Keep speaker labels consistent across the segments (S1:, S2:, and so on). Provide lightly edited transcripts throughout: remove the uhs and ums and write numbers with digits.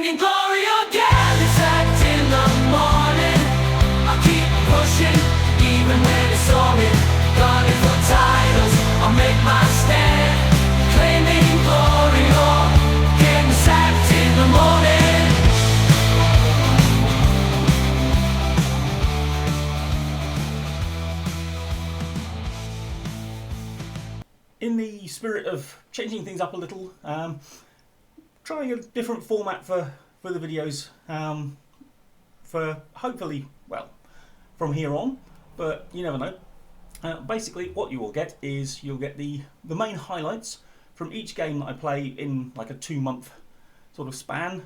S1: claiming glory again. It's act in the morning. I'll keep pushing, even when it's solid. Gunning for titles, I'll make my stand. Claiming glory or getting sacked in the morning.
S2: In the spirit of changing things up a little, trying a different format for the videos, for hopefully, well, from here on, but you never know. Basically what you will get is you'll get the main highlights from each game that I play in like a 2-month sort of span,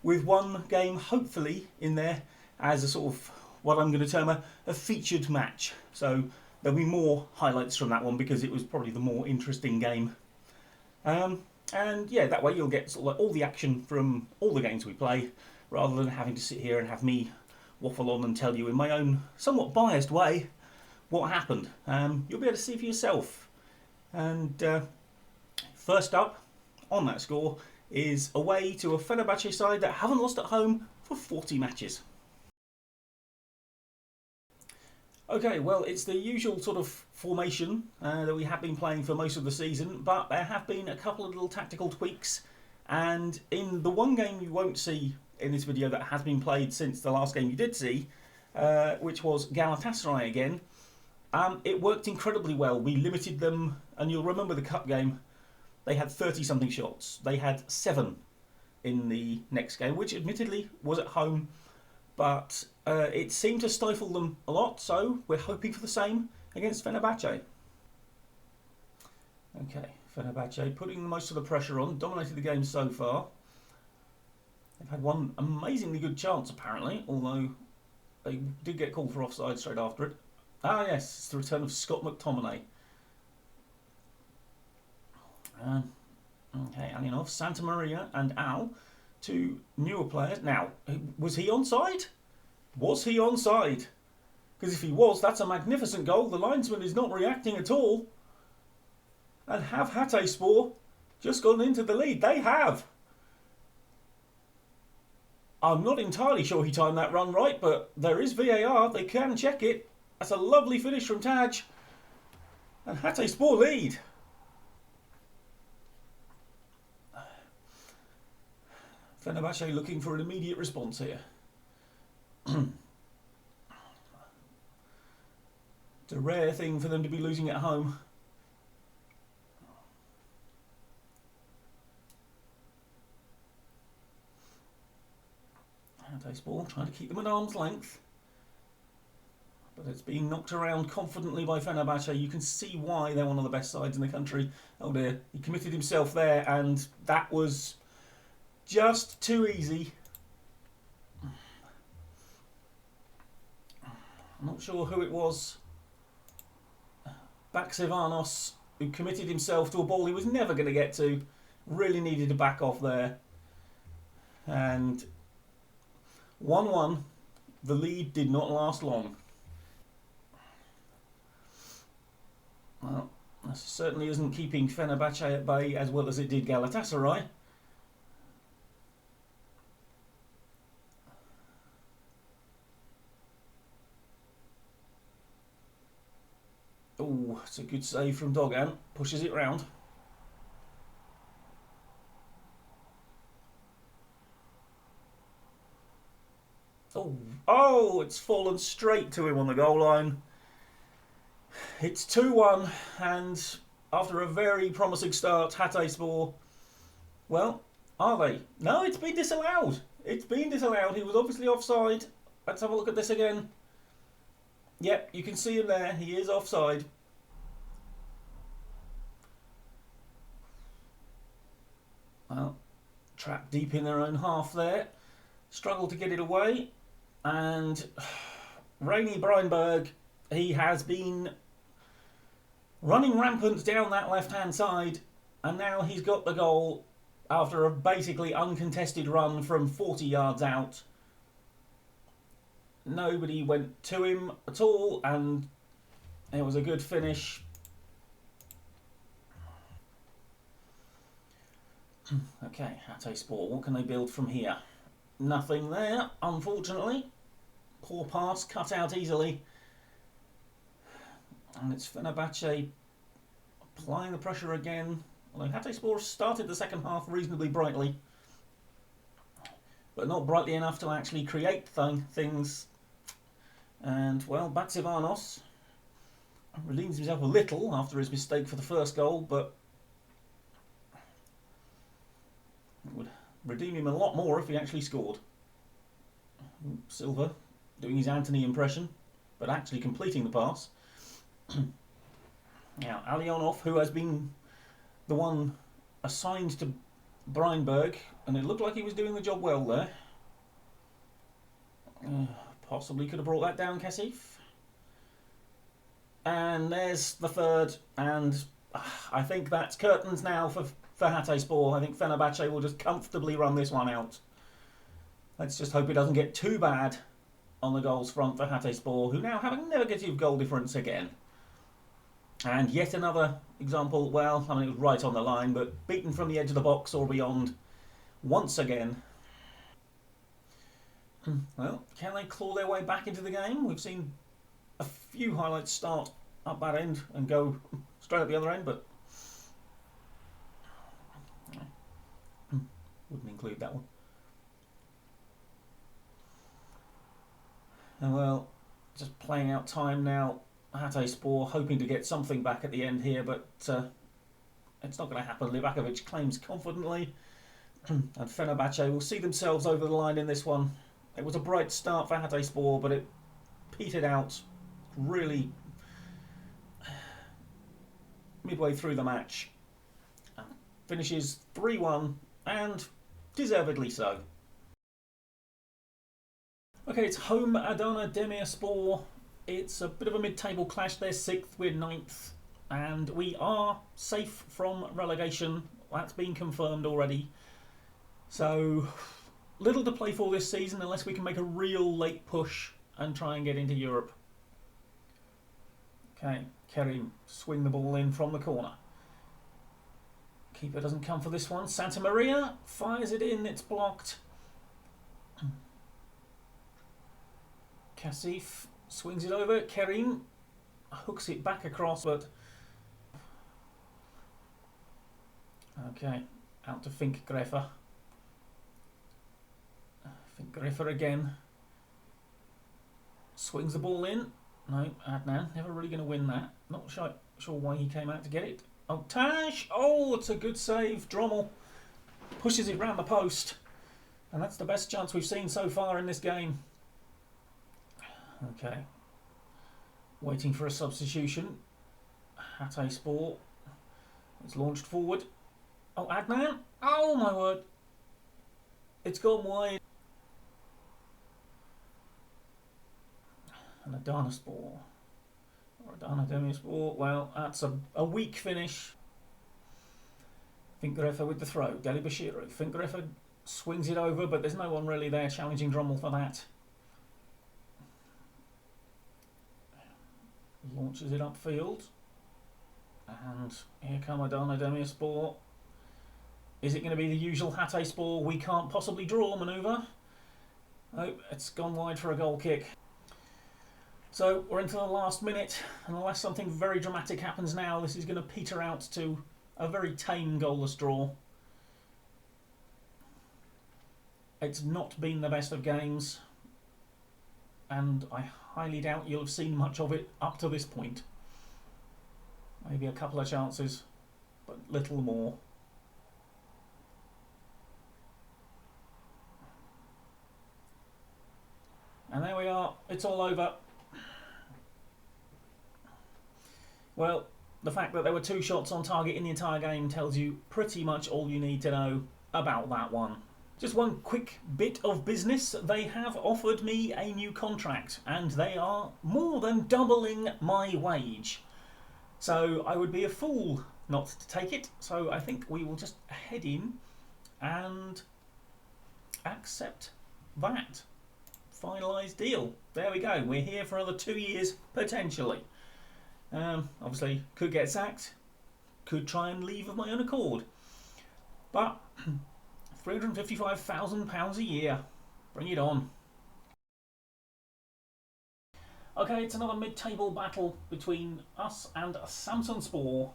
S2: with one game hopefully in there as a sort of what I'm going to term a featured match. So there'll be more highlights from that one because it was probably the more interesting game. And yeah, that way you'll get sort of like all the action from all the games we play, rather than having to sit here and have me waffle on and tell you in my own somewhat biased way what happened. You'll be able to see for yourself. And first up on that score is away to a Fenerbahce side that haven't lost at home for 40 matches. Okay, well, it's the usual sort of formation that we have been playing for most of the season, but there have been a couple of little tactical tweaks, and in the one game you won't see in this video that has been played since the last game you did see, which was Galatasaray again, it worked incredibly well. We limited them, and you'll remember the cup game, they had 30-something shots. They had 7 in the next game, which admittedly was at home, but it seemed to stifle them a lot, so we're hoping for the same against Fenerbahce. Okay, Fenerbahce putting most of the pressure on, dominated the game so far. They've had one amazingly good chance apparently, although they did get called for offside straight after it. Ah yes, it's the return of Scott McTominay. Okay, Alinov, Santa Maria and Al, 2 newer players. Now, was he onside? Was he onside? Because if he was, that's a magnificent goal. The linesman is not reacting at all. And have Hatayspor just gone into the lead? They have. I'm not entirely sure he timed that run right, but there is VAR. They can check it. That's a lovely finish from Taj. And Hatayspor lead. Fenerbahce looking for an immediate response here. It's a rare thing for them to be losing at home. Hatayspor trying to keep them at arm's length. But it's being knocked around confidently by Fenerbahce. You can see why they're one of the best sides in the country. Oh dear, he committed himself there, and that was just too easy. I'm not sure who it was. Baksivanos, who committed himself to a ball he was never going to get to. Really needed to back off there. And 1-1. The lead did not last long. Well, this certainly isn't keeping Fenerbahce at bay as well as it did Galatasaray. Oh, it's a good save from Dogan. Pushes it round. Oh, it's fallen straight to him on the goal line. It's 2-1, and after a very promising start, Hatayspor, well, are they? No, it's been disallowed. It's been disallowed. He was obviously offside. Let's have a look at this again. Yep, you can see him there. He is offside. Well, trapped deep in their own half there. Struggled to get it away. And Rainy Breinberg, he has been running rampant down that left-hand side. And now he's got the goal after a basically uncontested run from 40 yards out. Nobody went to him at all, and it was a good finish. Okay, Hatayspor, what can they build from here? Nothing there, unfortunately. Poor pass, cut out easily. And it's Fenerbahce applying the pressure again. Although Hatayspor started the second half reasonably brightly, but not brightly enough to actually create things. And, well, Batsivanos redeems himself a little after his mistake for the first goal, but it would redeem him a lot more if he actually scored. Silva doing his Anthony impression, but actually completing the pass. Now, Alionov, who has been the one assigned to Breinberg, and it looked like he was doing the job well there. Possibly could have brought that down, Kasif. And there's the third, and I think that's curtains now for Hatayspor. I think Fenerbahce will just comfortably run this one out. Let's just hope it doesn't get too bad on the goals front for Hatayspor, who now have a negative goal difference again. And yet another example, well, I mean, it was right on the line, but beaten from the edge of the box or beyond once again. Well, can they claw their way back into the game? We've seen a few highlights start up that end and go straight up the other end, but wouldn't include that one. And well, just playing out time now. Hatayspor hoping to get something back at the end here, but it's not going to happen. Livakovic claims confidently, and Fenerbahce will see themselves over the line in this one. It was a bright start for Hatayspor, but it petered out really midway through the match. Finishes 3-1, and deservedly so. Okay, it's home Adana Demirspor. It's a bit of a mid-table clash. They're 6th, we're 9th, and we are safe from relegation. That's been confirmed already. So, little to play for this season unless we can make a real late push and try and get into Europe. Okay, Kerim swing the ball in from the corner. Keeper doesn't come for this one. Santa Maria fires it in, it's blocked. Kasif swings it over. Kerim hooks it back across, but okay, out to Fink Greffer. Fink Greffer again. Swings the ball in. No, Adnan, never really going to win that. Not sure why he came out to get it. Oh, Tash! Oh, it's a good save. Drommel pushes it round the post. And that's the best chance we've seen so far in this game. Okay. Waiting for a substitution. Hatayspor. It's launched forward. Oh, Adnan! Oh, my word. It's gone wide. And Adanaspor. Or Adana Demirspor. Well, that's a weak finish. Finkgreffer with the throw. Deli Bashiru. Finkgreffer swings it over, but there's no one really there challenging Drommel for that. Launches it upfield. And here come Adana Demirspor. Is it going to be the usual Hatayspor we can't possibly draw manoeuvre? Nope, it's gone wide for a goal kick. So we're into the last minute, and unless something very dramatic happens now, this is going to peter out to a very tame goalless draw. It's not been the best of games, and I highly doubt you'll have seen much of it up to this point. Maybe a couple of chances, but little more. And there we are, it's all over. Well, the fact that there were 2 shots on target in the entire game tells you pretty much all you need to know about that one. Just one quick bit of business. They have offered me a new contract, and they are more than doubling my wage. So I would be a fool not to take it. So I think we will just head in and accept that. Finalised deal. There we go. We're here for another 2 years, potentially. Obviously, could get sacked. Could try and leave of my own accord. But £355,000 a year. Bring it on. Okay, it's another mid-table battle between us and Samsunspor.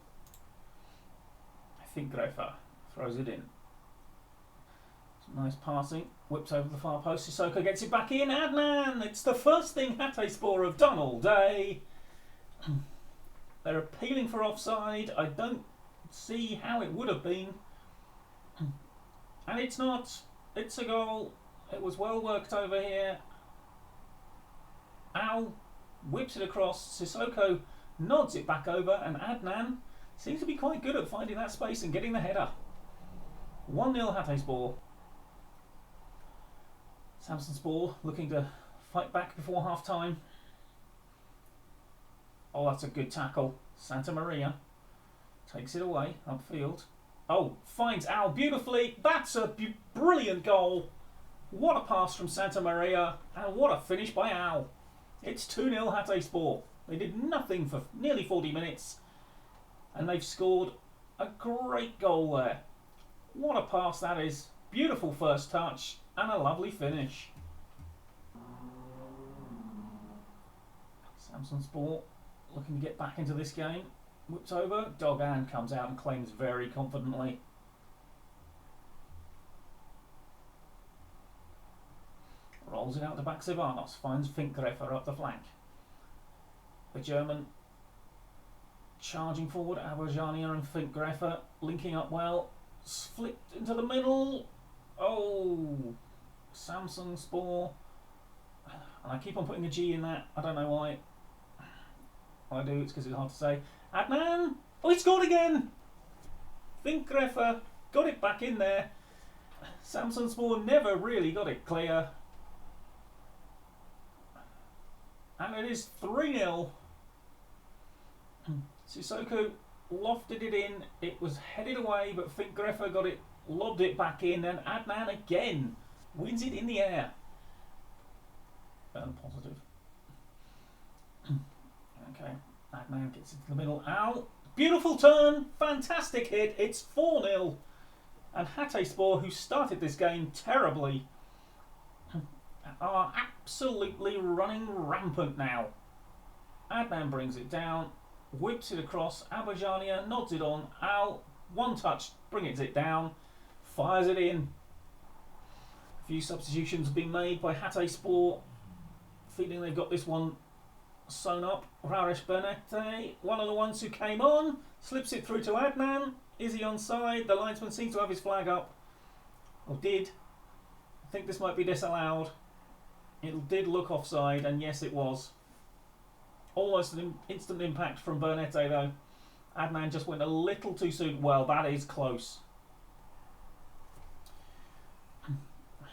S2: I think Grefa throws it in. Some nice passing. Whips over the far post. Sissoko gets it back in. Adnan! It's the first thing Hatayspor have done all day. They're appealing for offside. I don't see how it would have been. And it's not. It's a goal. It was well worked over here. Al whips it across. Sissoko nods it back over, and Adnan seems to be quite good at finding that space and getting the header. 1-0 Hatayspor. Samsunspor looking to fight back before half time. Oh, that's a good tackle. Santa Maria takes it away upfield. Oh, finds Al beautifully. That's a brilliant goal. What a pass from Santa Maria, and what a finish by Al. It's 2-0 Hatayspor. They did nothing for nearly 40 minutes, and they've scored a great goal there. What a pass that is. Beautiful first touch and a lovely finish. Samsunspor looking to get back into this game. Whips over. Dogan comes out and claims very confidently. Rolls it out to back Sivanos. Finds Finkgräfer up the flank. The German charging forward. Abajania and Finkgräfer linking up well. Flipped into the middle. Oh, Samsunspor. And I keep on putting a G in that. I don't know why. I do, it's because it's hard to say. Adnan! Oh, he scored again! Finkgräfer got it back in there. Samsunspor never really got it clear. And it is 3-0. Sissoko lofted it in. It was headed away, but Finkgräfer got it, lobbed it back in, and Adnan again wins it in the air. Positive. Okay, Adnan gets into the middle. Ow! Beautiful turn, fantastic hit. It's 4-0, and Hatayspor, who started this game terribly, are absolutely running rampant now. Adnan brings it down, whips it across. Abajania nods it on. Al, one touch, brings it down, fires it in. A few substitutions have been made by Hatayspor, feeling they've got this one sewn up. Raresh Bernete, one of the ones who came on, slips it through to Adnan. Is he onside? The linesman seems to have his flag up, or did. I think this might be disallowed. It did look offside, and yes, it was. Almost an instant impact from Bernete, though. Adnan just went a little too soon. Well, that is close.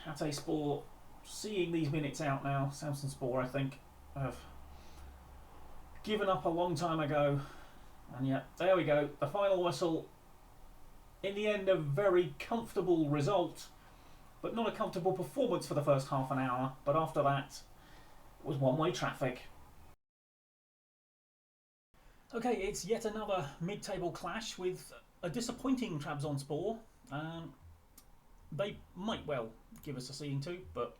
S2: Hatayspor seeing these minutes out now. Samsunspor, I think, have given up a long time ago. And yeah, there we go. The final whistle. In the end, a very comfortable result, but not a comfortable performance for the first half an hour. But after that, it was one-way traffic. Okay, it's yet another mid-table clash with a disappointing Trabzonspor. They might well give us a seeding too, but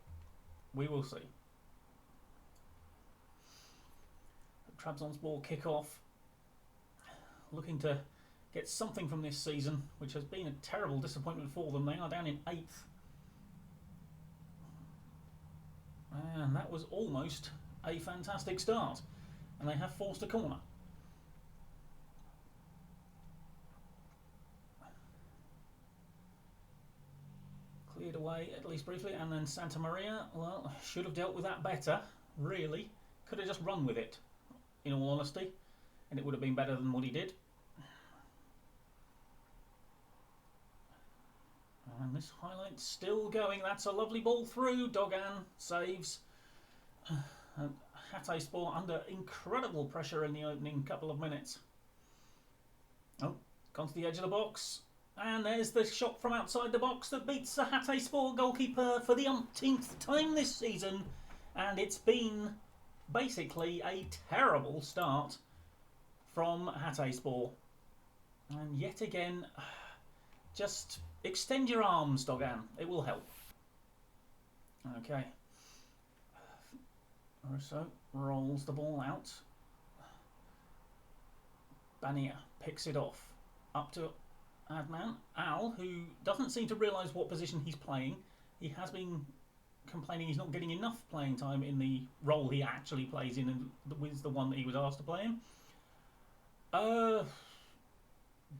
S2: we will see. Trabzonspor kick off, looking to get something from this season, which has been a terrible disappointment for them. They are down in 8th. And that was almost a fantastic start. And they have forced a corner. Cleared away, at least briefly, and then Santa Maria, well, should have dealt with that better, really. Could have just run with it, in all honesty, and it would have been better than what he did. And this highlight's still going. That's a lovely ball through. Dogan saves. And Hatayspor under incredible pressure in the opening couple of minutes. Oh, gone to the edge of the box. And there's the shot from outside the box that beats the Hatayspor goalkeeper for the umpteenth time this season. And it's been basically a terrible start from Hatayspor. And yet again, just Extend your arms, Dogan. It will help. Okay. Russo rolls the ball out. Bania picks it off. Up to Adnan. Al, who doesn't seem to realise what position he's playing. He has been complaining he's not getting enough playing time in the role he actually plays in and was the one that he was asked to play in.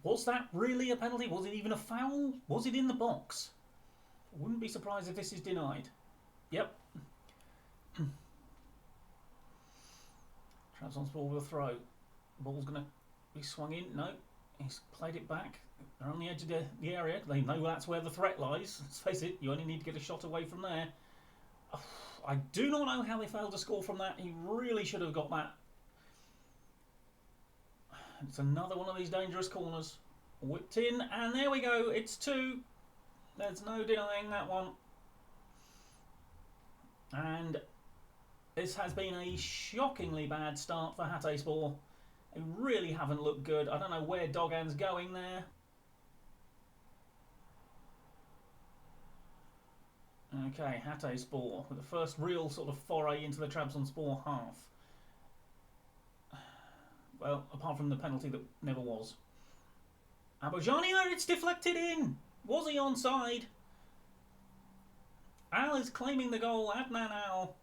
S2: Was that really a penalty? Was it even a foul? Was it in the box? Wouldn't be surprised if this is denied. Yep. Trabzonspor with a throw. Ball's going to be swung in. No, he's played it back. They're on the edge of the area. They know that's where the threat lies. Let's face it, you only need to get a shot away from there. I do not know how they failed to score from that. He really should have got that. It's another one of these dangerous corners. Whipped in, and there we go. It's 2. There's no denying that one. And this has been a shockingly bad start for Hatayspor. They really haven't looked good. I don't know where Dogan's going there. Okay, Hatayspor with the first real sort of foray into the Trabzonspor half. Well, apart from the penalty that never was. Abojania, it's deflected in! Was he onside? Al is claiming the goal. Adnan Al.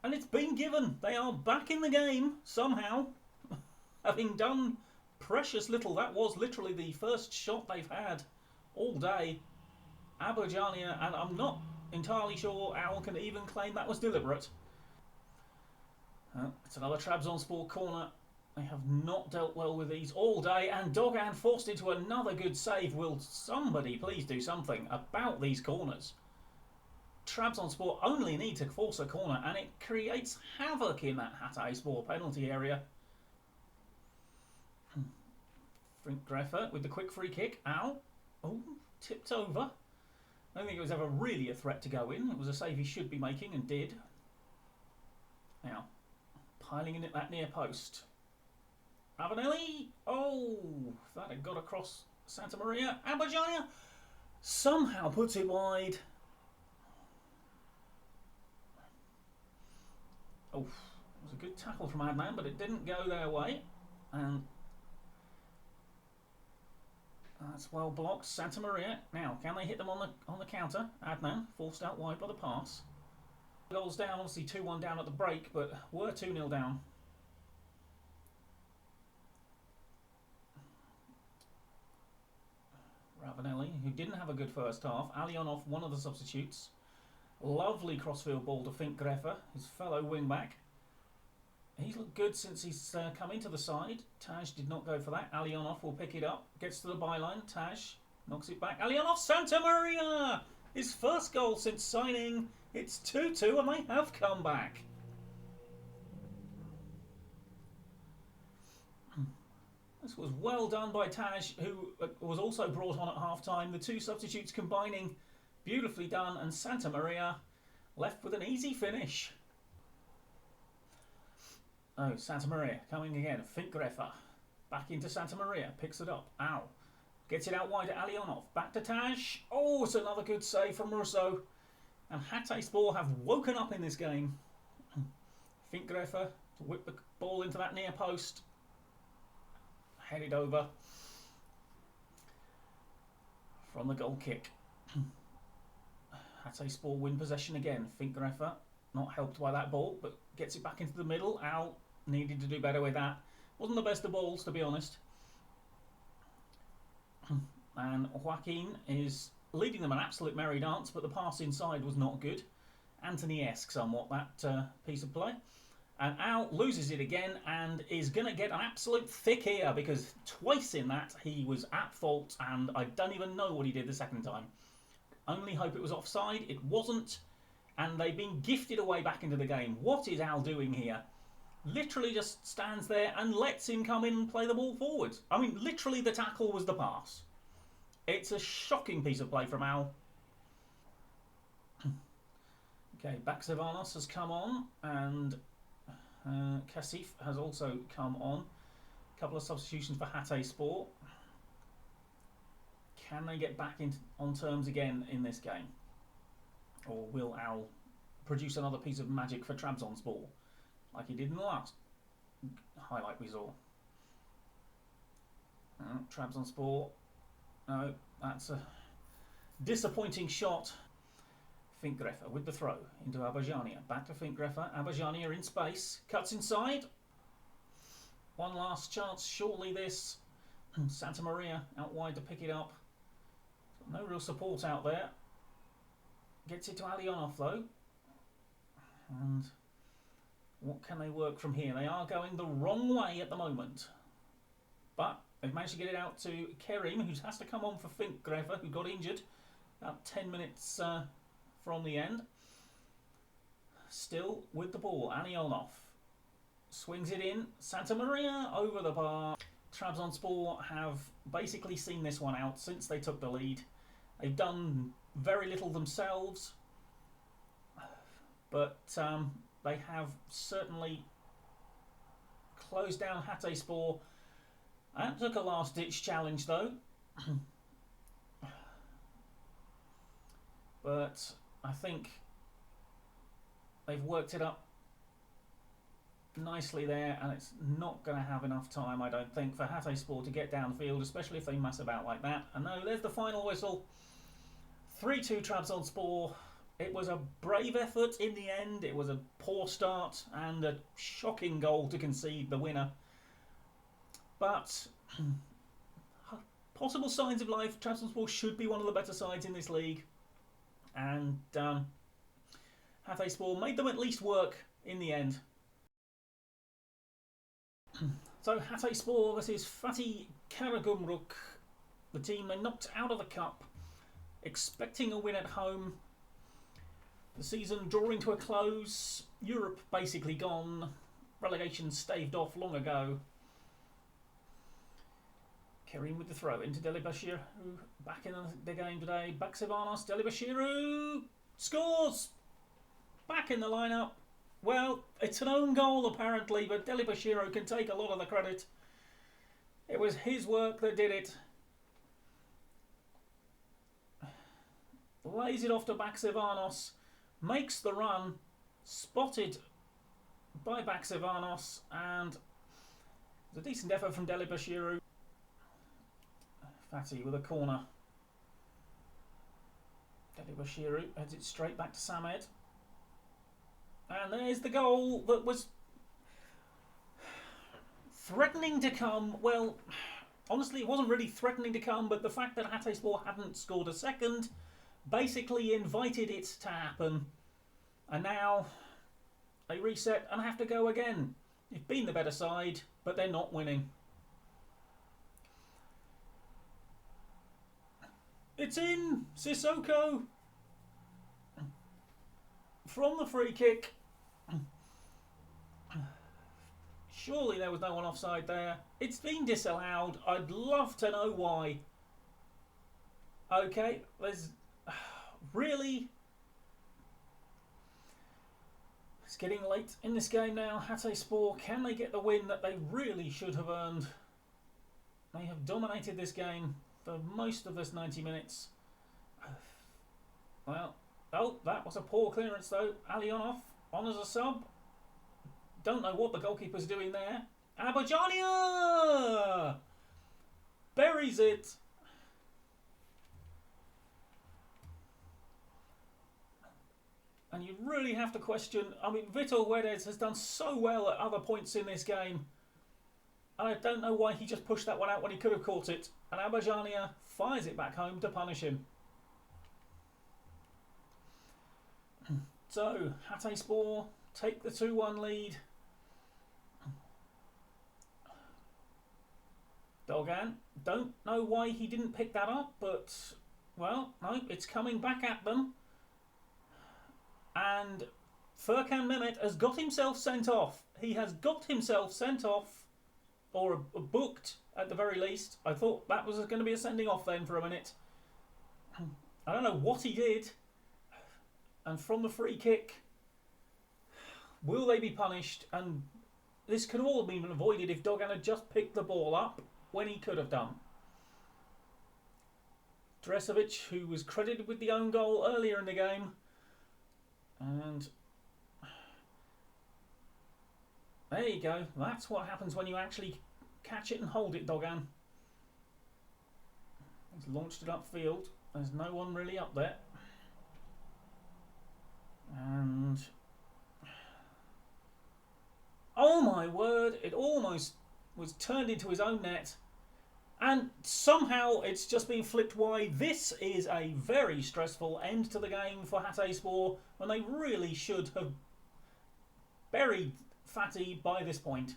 S2: And it's been given. They are back in the game, somehow. Having done precious little. That was literally the first shot they've had all day. Abojania, and I'm not entirely sure Al can even claim that was deliberate. It's another Trabzonspor corner. They have not dealt well with these all day, and Dogan forced into another good save. Will somebody please do something about these corners? Trabzonspor only need to force a corner, and it creates havoc in that Hatayspor penalty area. Frink Greffer with the quick free kick. Al. Oh, tipped over. I don't think it was ever really a threat to go in. It was a save he should be making and did. Now, piling in at that near post. Ravanelli. Oh, that had got across Santa Maria. Abojania somehow puts it wide. Oh, it was a good tackle from Adnan, but it didn't go their way. And that's well blocked. Santa Maria. Now, can they hit them on the counter? Adnan forced out wide by the pass. Goals down, obviously 2-1 down at the break, but were 2-0 down. Ravanelli, who didn't have a good first half. Alionov, one of the substitutes. Lovely crossfield ball to Fink Greffer, his fellow wing-back. He's looked good since he's come into the side. Taj did not go for that. Alionov will pick it up. Gets to the byline. Taj knocks it back. Alionov, Santa Maria! His first goal since signing. It's 2-2 and they have come back. This was well done by Taj, who was also brought on at half-time. The two substitutes combining. Beautifully done, and Santa Maria left with an easy finish. Oh, Santa Maria coming again. Fink Greffer. Back into Santa Maria. Picks it up. Ow. Gets it out wide to Alionov. Back to Taj. Oh, it's another good save from Russo. And Hatayspor have woken up in this game. Fink Greffer to whip the ball into that near post. Headed over from the goal kick. Hatayspor win possession again. Fink Greffer not helped by that ball, but gets it back into the middle. Al needed to do better with that. Wasn't the best of balls, to be honest. And Joaquin is leading them an absolute merry dance, but the pass inside was not good. Anthony-esque somewhat, that piece of play. And Al loses it again and is going to get an absolute thick ear, because twice in that he was at fault, and I don't even know what he did the second time. Only hope it was offside. It wasn't. And they've been gifted away back into the game. What is Al doing here? Literally just stands there and lets him come in and play the ball forward. I mean, literally the tackle was the pass. It's a shocking piece of play from Al. Okay, Baksevanos has come on, and Kasif has also come on. A couple of substitutions for Hatay Sport. Can they get back on terms again in this game? Or will Al produce another piece of magic for Trabzonspor, like he did in the last highlight we saw? Trabzonspor, no, that's a disappointing shot. Finkgreffer with the throw into Abajania. Back to Finkgreffer. Abajania in space. Cuts inside. One last chance, surely this. Santa Maria out wide to pick it up. No real support out there. Gets it to Alionov though. And what can they work from here? They are going the wrong way at the moment. But they've managed to get it out to Kerim, who has to come on for Finkgreffer, who got injured about 10 minutes from the end. Still with the ball, Alionov swings it in. Santa Maria over the bar. Trabzonspor have basically seen this one out since they took the lead. They've done very little themselves, but they have certainly closed down Hatayspor. That took a last-ditch challenge though. But I think they've worked it up nicely there, and it's not going to have enough time, I don't think, for Hatayspor to get downfield, especially if they mess about like that. And no, there's the final whistle. 3-2 Trabzonspor. It was a brave effort in the end. It was a poor start and a shocking goal to concede the winner. But possible signs of life. Trabzonspor should be one of the better sides in this league. And Hatayspor made them at least work in the end. So Hatayspor versus Fatih Karagümrük, the team they knocked out of the cup, expecting a win at home. The season drawing to a close, Europe basically gone, relegation staved off long ago. Kerim with the throw into Delibashiru, back in the game today. Baksevanos, Delibashiru scores! Back in the lineup. Well, it's an own goal apparently, but Delibashiru can take a lot of the credit. It was his work that did it. Lays it off to Baksevanos, makes the run, spotted by Baksevanos, and it's a decent effort from Delibashiru. Fatih with a corner. Delibashiru heads it straight back to Samed. And there's the goal that was threatening to come. Well, honestly, it wasn't really threatening to come, but the fact that Hatayspor hadn't scored a second basically invited it to happen. And now they reset and have to go again. They've been the better side, but they're not winning. It's in! Sissoko! From the free kick. Surely there was no one offside there. It's been disallowed. I'd love to know why. Okay, there's... Really? It's getting late in this game now. Hatayspor, can they get the win that they really should have earned? They have dominated this game for most of this 90 minutes. Well, oh, that was a poor clearance though. Alionov on as a sub. Don't know what the goalkeeper's doing there. Abajania buries it. And you really have to question. I mean, Vitor Guedes has done so well at other points in this game. And I don't know why he just pushed that one out when he could have caught it. And Abajania fires it back home to punish him. So, Hatayspor take the 2-1 lead. Dogan, don't know why he didn't pick that up, but, well, no, it's coming back at them. And Furkan Mehmet has got himself sent off. He has got himself sent off, or booked at the very least. I thought that was going to be a sending off then for a minute. I don't know what he did. And from the free kick, will they be punished? And this could all have been avoided if Dogan had just picked the ball up when he could have done. Dresovic, who was credited with the own goal earlier in the game. And there you go. That's what happens when you actually catch it and hold it, Dogan. He's launched it upfield. There's no one really up there. And oh my word, it almost was turned into his own net. And somehow it's just been flipped wide. This is a very stressful end to the game for Hatayspor when they really should have buried Fatih by this point.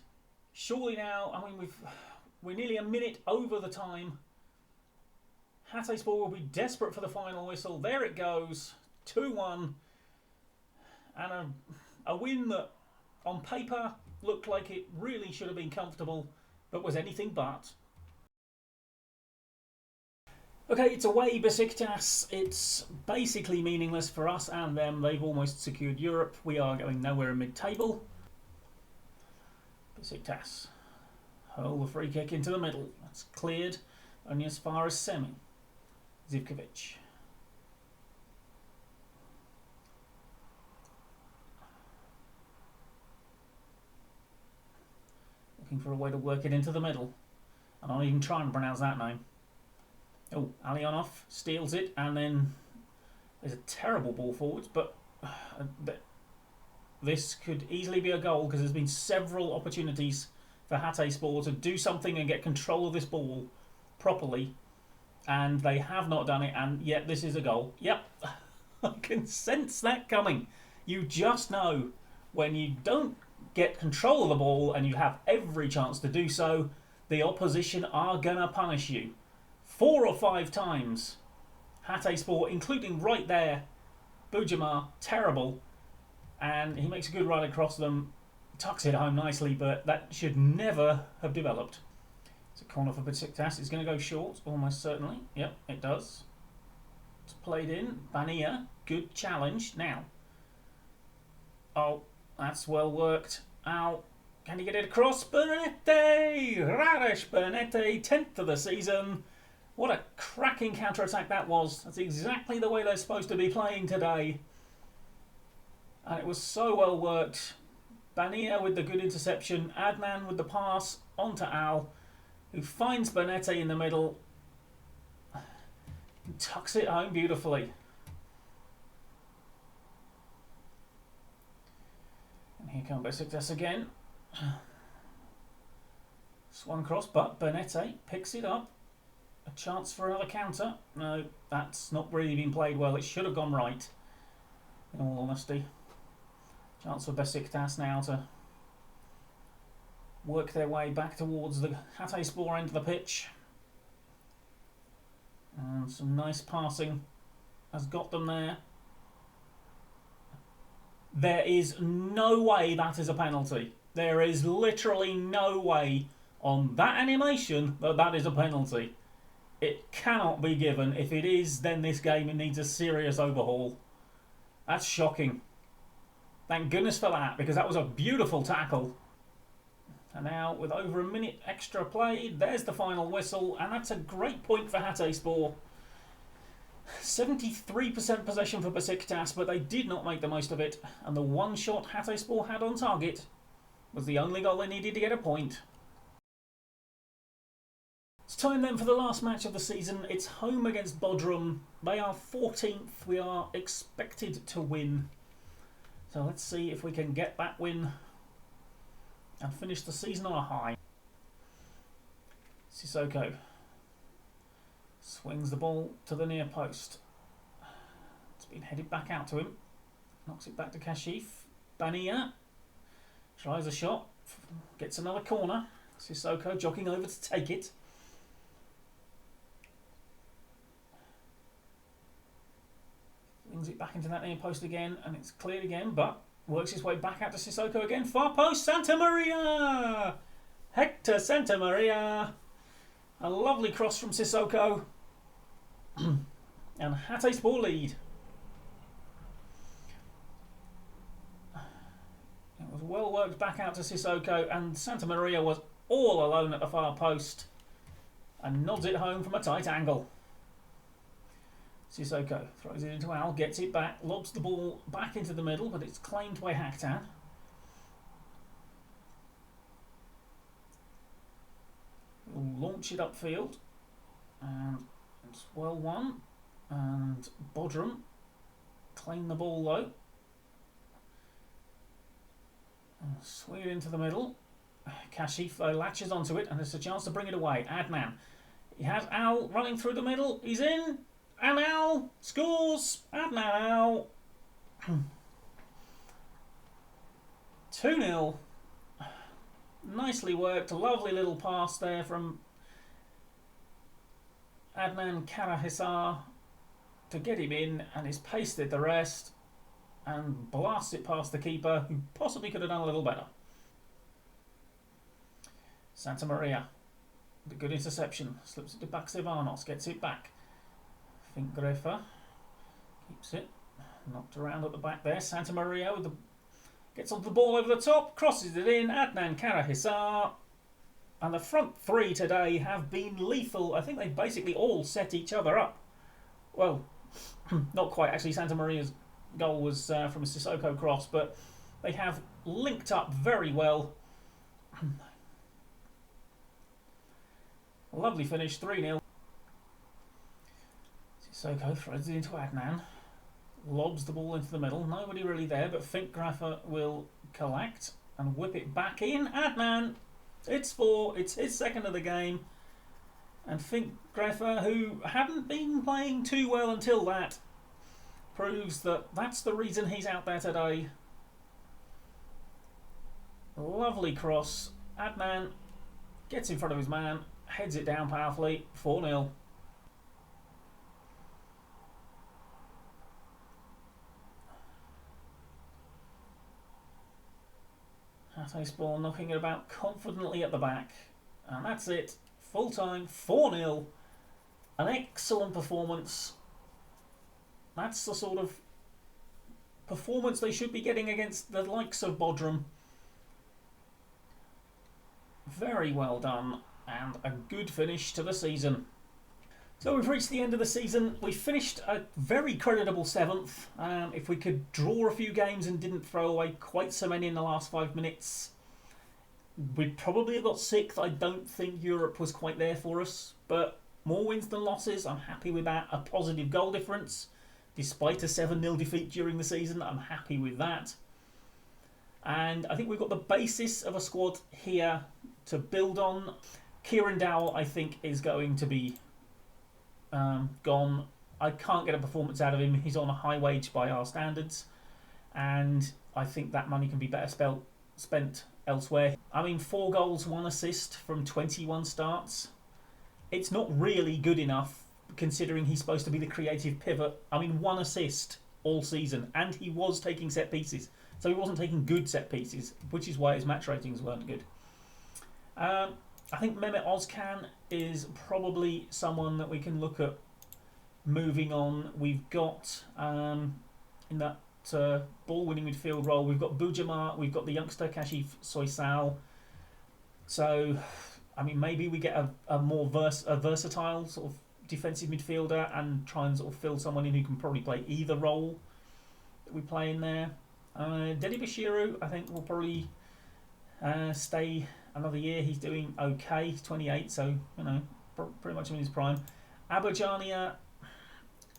S2: Surely now, I mean, we're nearly a minute over the time. Hatayspor will be desperate for the final whistle. There it goes, 2-1. And a win that on paper looked like it really should have been comfortable, but was anything but. Okay, it's away Besiktas. It's basically meaningless for us and them. They've almost secured Europe. We are going nowhere in mid-table. Besiktas hurl the free kick into the middle. That's cleared only as far as semi. Zivkovic. Looking for a way to work it into the middle. I'm not even trying to pronounce that name. Oh, Alionov steals it, and then there's a terrible ball forwards, but this could easily be a goal because there's been several opportunities for Hatayspor to do something and get control of this ball properly, and they have not done it, and yet this is a goal. Yep, I can sense that coming. You just know when you don't get control of the ball and you have every chance to do so, the opposition are going to punish you. 4 or 5 times. Hatayspor, including right there. Bujamar, terrible. And he makes a good run across them. Tucks it home nicely, but that should never have developed. It's a corner for Besiktas. It's going to go short, almost certainly. Yep, it does. It's played in. Bania, good challenge. Now. Oh, that's well worked. Ow. Can he get it across? Bernete! Raresh Bernete, 10th of the season. What a cracking counter-attack that was. That's exactly the way they're supposed to be playing today. And it was so well worked. Bania with the good interception. Adnan with the pass onto Al, who finds Bernete in the middle. And tucks it home beautifully. And here come Besiktas again. Swung cross, but Bernete picks it up. A chance for another counter. No, that's not really been played well. It should have gone right, in all honesty. Chance for Besiktas now to work their way back towards the Hatayspor end of the pitch. And some nice passing has got them there. There is no way that is a penalty. There is literally no way on that animation that that is a penalty. It cannot be given. If it is, then this game needs a serious overhaul. That's shocking. Thank goodness for that, because that was a beautiful tackle. And now, with over a minute extra played, there's the final whistle, and that's a great point for Hatayspor. 73% possession for Besiktas, but they did not make the most of it. And the one shot Hatayspor had on target was the only goal they needed to get a point. It's time then for the last match of the season. It's home against Bodrum. They are 14th. We are expected to win. So let's see if we can get that win and finish the season on a high. Sissoko swings the ball to the near post. It's been headed back out to him. Knocks it back to Kashif. Bania tries a shot. Gets another corner. Sissoko jogging over to take it. Brings it back into that near post again, and it's cleared again, but works his way back out to Sissoko again. Far post, Santa Maria! Hector Santa Maria! A lovely cross from Sissoko. And Hatayspor lead. was well worked back out to Sissoko, and Santa Maria was all alone at the far post and nods it home from a tight angle. Sissoko throws it into Al, gets it back, lobs the ball back into the middle, but it's claimed by Haktan. We'll launch it upfield, and it's well won. And Bodrum claim the ball low. Swing it into the middle. Kashif latches onto it, and there's a chance to bring it away. Adnan. He has Al running through the middle. He's in. And Al scores. Adnan Al. 2-0. Nicely worked. Lovely little pass there from Adnan Karahisar to get him in, and he's pasted the rest and blasts it past the keeper, who possibly could have done a little better. Santa Maria, the good interception, slips it to Baxivanos, gets it back. Finkgräfer keeps it, knocked around at the back there. Santa Maria with the gets onto the ball over the top, crosses it in. Adnan Karahisar. And the front three today have been lethal. I think they basically all set each other up. Well, not quite. Actually, Santa Maria's goal was from a Sissoko cross, but they have linked up very well. Lovely finish, 3-0. Sissoko throws it into Adnan. Lobs the ball into the middle. Nobody really there, but Finkgräfer will collect and whip it back in. Adnan! It's 4. It's his second of the game. And Finkgräfer, who hadn't been playing too well until that, proves that that's the reason he's out there today. Lovely cross. Adnan gets in front of his man, heads it down powerfully. 4-0. Hatayspor knocking it about confidently at the back. And that's it. Full time, 4-0. An excellent performance. That's the sort of performance they should be getting against the likes of Bodrum. Very well done, and a good finish to the season. So we've reached the end of the season. We finished a very creditable 7th. If we could draw a few games and didn't throw away quite so many in the last 5 minutes, we'd probably have got 6th. I don't think Europe was quite there for us, but more wins than losses. I'm happy with that. A positive goal difference, despite a 7-0 defeat during the season. I'm happy with that. And I think we've got the basis of a squad here to build on. Kieran Dowell, I think, is going to be gone. I can't get a performance out of him. He's on a high wage by our standards, and I think that money can be better spent elsewhere. I mean, 4 goals, 1 assist from 21 starts. It's not really good enough, considering he's supposed to be the creative pivot. I mean, 1 assist all season, and he was taking set pieces. So he wasn't taking good set pieces, which is why his match ratings weren't good. I think Mehmet Ozcan is probably someone that we can look at moving on. We've got, in that ball-winning midfield role, we've got Bujamar, we've got the youngster Kashif Soysal. So, I mean, maybe we get a more versatile sort of defensive midfielder and try and sort of fill someone in who can probably play either role that we play in there. Dedi Bashiru, I think, will probably stay another year. He's doing okay. He's 28, so, you know, pretty much in his prime. Abajania,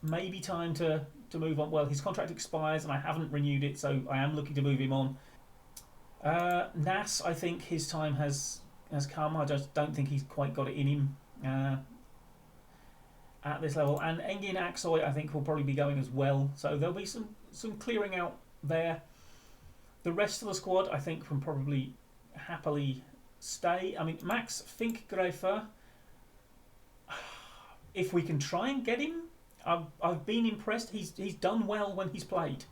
S2: maybe time to move on. Well, his contract expires and I haven't renewed it, so I am looking to move him on. Nas, I think his time has come. I just don't think he's quite got it in him at this level. And Engin Aksoy, I think, will probably be going as well. So there'll be some clearing out there. The rest of the squad, I think, can probably happily stay. I mean, Max Finkgräfer, if we can try and get him, I've been impressed. He's done well when he's played.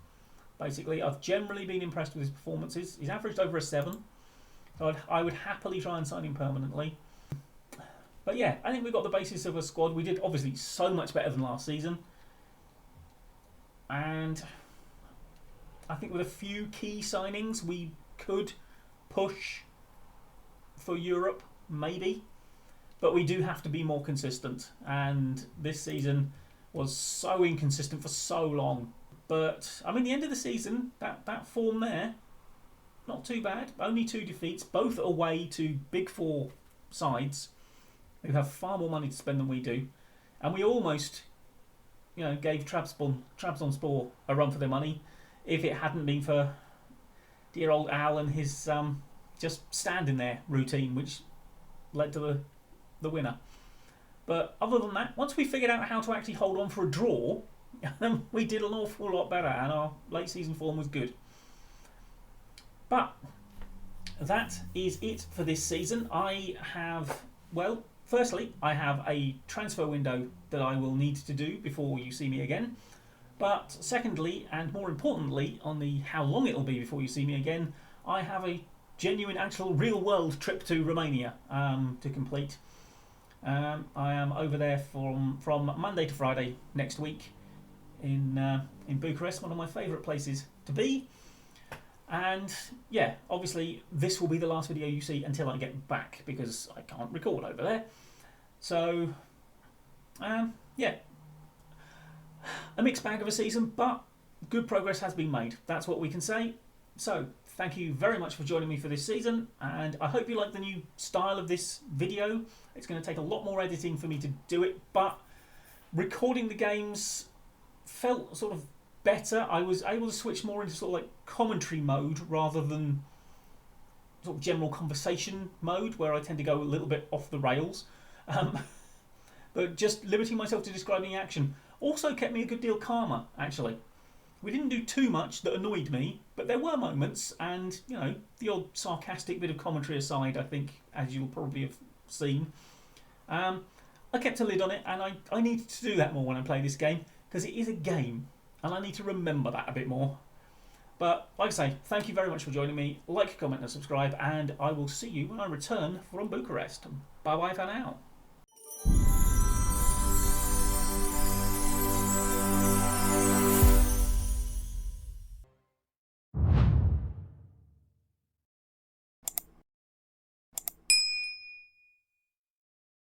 S2: Basically, I've generally been impressed with his performances. He's averaged over a 7, so I would happily try and sign him permanently. But yeah, I think we've got the basis of a squad. We did obviously so much better than last season, and I think with a few key signings, we could push for Europe, maybe. But we do have to be more consistent. And this season was so inconsistent for so long. But, I mean, the end of the season, that form there, not too bad. Only 2 defeats, both away to Big Four sides who have far more money to spend than we do. And we almost, gave Trabzonspor a run for their money if it hadn't been for dear old Al and his just standing there routine, which led to the winner. But other than that, once we figured out how to actually hold on for a draw, we did an awful lot better, and our late season form was good. But that is it for this season. Firstly, I have a transfer window that I will need to do before you see me again. But secondly, and more importantly, on the how long it'll be before you see me again, I have a genuine, actual, real-world trip to Romania to complete. I am over there from Monday to Friday next week in Bucharest, one of my favourite places to be. And yeah, obviously this will be the last video you see until I get back, because I can't record over there. So yeah, a mixed bag of a season, but good progress has been made. That's what we can say. So thank you very much for joining me for this season, and I hope you like the new style of this video. It's going to take a lot more editing for me to do it, but recording the games felt sort of better. I was able to switch more into sort of like commentary mode rather than sort of general conversation mode, where I tend to go a little bit off the rails. But just limiting myself to describing action also kept me a good deal calmer, actually. We didn't do too much that annoyed me, but there were moments, and the odd sarcastic bit of commentary aside, I think, as you'll probably have seen, I kept a lid on it, and I needed to do that more when I play this game, because it is a game, and I need to remember that a bit more. But like I say, thank you very much for joining me. Like, comment and subscribe, and I will see you when I return from Bucharest. Bye bye for now.